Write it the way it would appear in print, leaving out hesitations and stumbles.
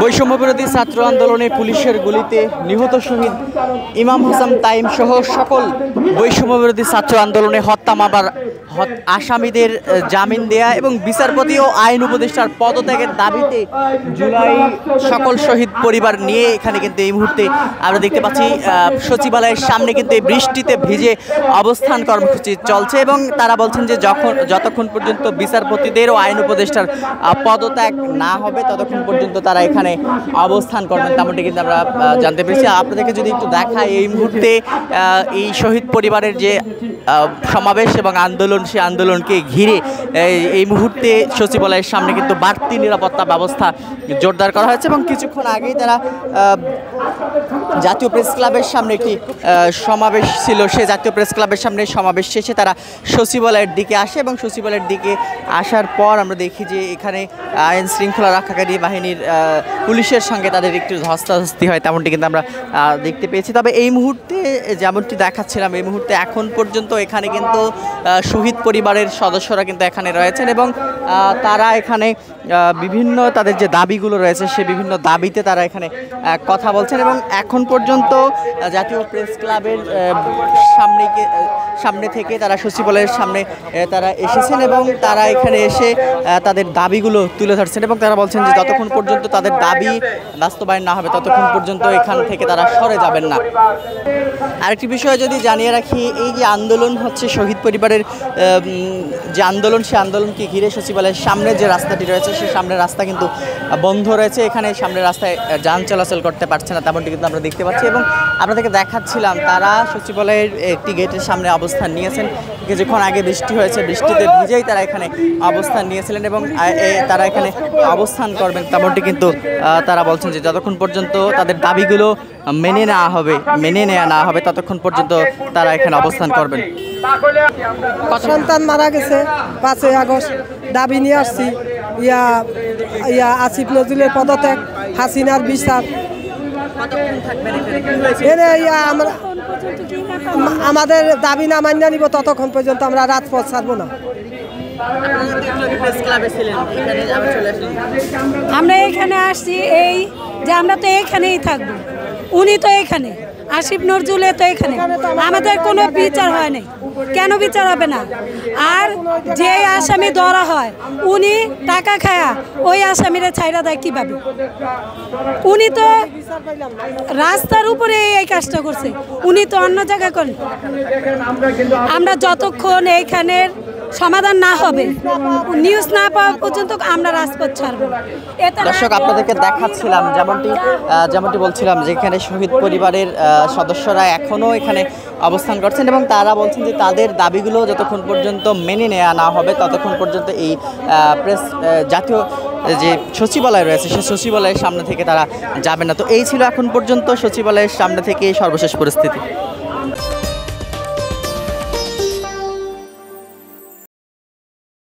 বৈষম্যবিরোধী ছাত্র আন্দোলনে পুলিশের গুলিতে নিহত শহীদ ইমাম হাসান তাইম সহ সকল বৈষম্যবিরোধী ছাত্র আন্দোলনে হত্যা মামলার আসামিদের জামিন দেয়া এবং বিচারপতি ও আইন উপদেষ্টার পদত্যাগের দাবিতে জুলাই সকল শহীদ পরিবার নিয়ে এখানে কিন্তু এই মুহূর্তে আমরা দেখতে পাচ্ছি সচিবালয়ের সামনে কিন্তু এই বৃষ্টিতে ভিজে অবস্থান কর্মসূচি চলছে এবং তারা বলছেন যে যতক্ষণ পর্যন্ত বিচারপতিদের ও আইন উপদেষ্টার পদত্যাগ না হবে ততক্ষণ পর্যন্ত তারা এখানে অবস্থান করবেন তেমনটি কিন্তু আমরা জানতে পেরেছি। আপনাদেরকে যদি একটু দেখাই এই মুহূর্তে এই শহীদ পরিবারের যে সমাবেশ এবং আন্দোলন সেই আন্দোলনকে ঘিরে এই মুহূর্তে সচিবালয়ের সামনে কিন্তু বাড়তি নিরাপত্তা ব্যবস্থা জোরদার করা হয়েছে এবং কিছুক্ষণ আগেই তারা জাতীয় প্রেস ক্লাবের সামনে একটি সমাবেশ ছিল, সেই জাতীয় প্রেস ক্লাবের সামনে সমাবেশ শেষে তারা সচিবালয়ের দিকে আসে এবং সচিবালয়ের দিকে আসার পর আমরা দেখি যে এখানে আইন শৃঙ্খলা রক্ষাকারী বাহিনীর পুলিশের সঙ্গে তাদের একটু ধস্তাধস্তি হয় তেমনটি কিন্তু আমরা দেখতে পেয়েছি। তবে এই মুহূর্তে যেমনটি দেখাচ্ছিলাম এই মুহূর্তে এখন পর্যন্ত এখানে কিন্তু শহীদ পরিবারের সদস্যরা কিন্তু এখানে রয়েছেন এবং তারা এখানে বিভিন্ন তাদের যে দাবিগুলো রয়েছে সে বিভিন্ন দাবিতে তারা এখানে কথা বলছেন এবং এখন পর্যন্ত জাতীয় প্রেস ক্লাবের সামনে থেকে তারা সচিবালয়ের সামনে তারা এসেছেন এবং তারা এখানে এসে তাদের দাবিগুলো তুলে ধরছেন এবং তারা বলছেন যে যতক্ষণ পর্যন্ত তাদের দাবি বাস্তবায়ন না হবে ততক্ষণ পর্যন্ত এখান থেকে তারা সরে যাবেন না। আরেকটি বিষয় যদি জানিয়ে রাখি, এই যে আন্দোলন হচ্ছে শহীদ পরিবারের যে আন্দোলন সেই আন্দোলনকে ঘিরে সচিবালয়ের সামনে যে রাস্তাটি রয়েছে সেই সামনের রাস্তা কিন্তু বন্ধ রয়েছে, এখানে সামনের রাস্তায় যান চলাচল করতে পারছে না তেমনটি কিন্তু আমরা দেখতে পাচ্ছি এবং আপনাদেরকে দেখাচ্ছিলাম তারা সচিবালয়ের একটি গেটের সামনে অবস্থান নিয়েছেন। কিছুক্ষণ আগে বৃষ্টি হয়েছে, বৃষ্টিতে ভিজেই তারা এখানে অবস্থান নিয়েছিলেন এবং তারা এখানে অবস্থান করবেন তেমনটি কিন্তু তারা বলছেন যে যতক্ষণ পর্যন্ত তাদের দাবিগুলো মেনে নেওয়া না হবে ততক্ষণ পর্যন্ত তারা এখানে অবস্থান করবেন। সন্তান মারা গেছে 5ই আগস্ট, দাবি নিয়ে আসছি আসিফ নজরুলের পদত্যাগ, হাসিনার বিচার। আমাদের দাবি না মান্য নিব ততক্ষণ পর্যন্ত আমরা রাজপথ ছাড়বো না। আমরা এখানে আসছি এই যে আমরা তো এখানেই থাকবো, উনি তো এখানে, আসিফ নজরুলের তো এখানে, আমাদের কোনো বিচার হয় নাই, কেন বিচার হবে না? আর যে আসামি ধরা হয় উনি টাকা খায়া ওই আসামিরা ছাইরা দেয় কিভাবে? উনি তো রাস্তার উপরে এই কাজটা করছে, উনি তো অন্য জায়গায় করেন। আমরা যতক্ষণ এইখানের সমাধান না হবে, নিউজ না পাওয়া পর্যন্ত আমরা রাজপথ ছাড়ব। দর্শক আপনাদেরকে দেখাচ্ছিলাম যেমনটি বলছিলাম যে এখানে শহীদ পরিবারের সদস্যরা এখনও এখানে অবস্থান করছেন এবং তারা বলছেন যে তাদের দাবিগুলো যতক্ষণ পর্যন্ত মেনে নেওয়া না হবে ততক্ষণ পর্যন্ত এই জাতীয় যে সচিবালয় রয়েছে সেই সচিবালয়ের সামনে থেকে তারা যাবে না। তো এই ছিল এখন পর্যন্ত সচিবালয়ের সামনে থেকে সর্বশেষ পরিস্থিতি।